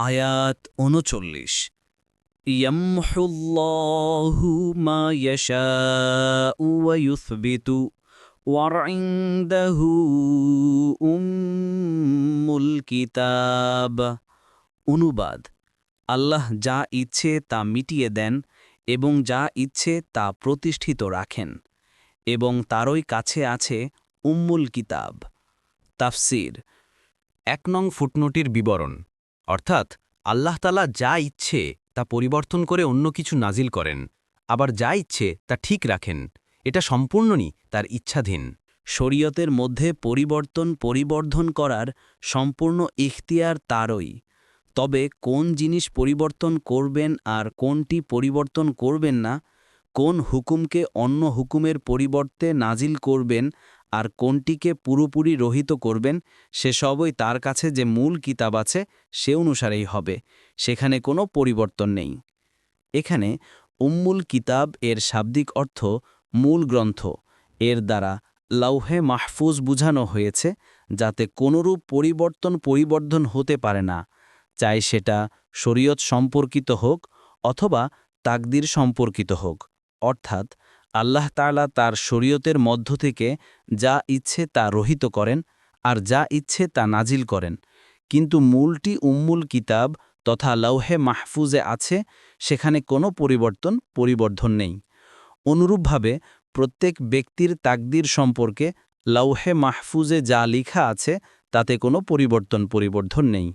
আয়াত ৩৯ ইয়ামহুল্লাহু মা ইয়াশাউ ওয়া ইউসবিতু ওয়া ইনদাহু উম্মুল কিতাব। অনুবাদ: আল্লাহ যা ইচ্ছে তা মিটিয়ে দেন এবং যা ইচ্ছে তা প্রতিষ্ঠিত রাখেন, এবং তারই কাছে আছে উম্মুল কিতাব। তাফসীর: ১ নং ফুটনোটির বিবরণ, অর্থাৎ আল্লাহ তাআলা যা ইচ্ছে তা পরিবর্তন করে অন্য কিছু নাজিল করেন, আবার যা ইচ্ছে তা ঠিক রাখেন। এটা সম্পূর্ণই তার ইচ্ছাধীন। শরীয়তের মধ্যে পরিবর্ধন করার সম্পূর্ণ ইখতিয়ার তারই। তবে কোন জিনিস পরিবর্তন করবেন আর কোনটি পরিবর্তন করবেন না, কোন হুকুমকে অন্য হুকুমের পরিবর্তে নাজিল করবেন আর কোনটিকে পুরোপুরি রহিত করবেন, সেসবই তার কাছে যে মূল কিতাব আছে সে অনুসারেই হবে, সেখানে কোনো পরিবর্তন নেই। এখানে উম্মুল কিতাব এর শাব্দিক অর্থ মূল গ্রন্থ। এর দ্বারা লাউহে মাহফুজ বুঝানো হয়েছে, যাতে কোনরূপ পরিবর্ধন হতে পারে না, চাই সেটা শরীয়ত সম্পর্কিত হোক অথবা তাকদির সম্পর্কিত হোক। অর্থাৎ আল্লাহ তাআলা তার শরীয়তের মধ্য থেকে যা ইচ্ছে তা রহিত করেন আর যা ইচ্ছে তা নাজিল করেন, কিন্তু মূলটি উম্মুল কিতাব তথা লাউহে মাহফুজে আছে, সেখানে কোনো পরিবর্ধন নেই। অনুরূপভাবে প্রত্যেক ব্যক্তির তাকদির সম্পর্কে লাউহে মাহফুজে যা লিখা আছে তাতে কোনো পরিবর্ধন নেই।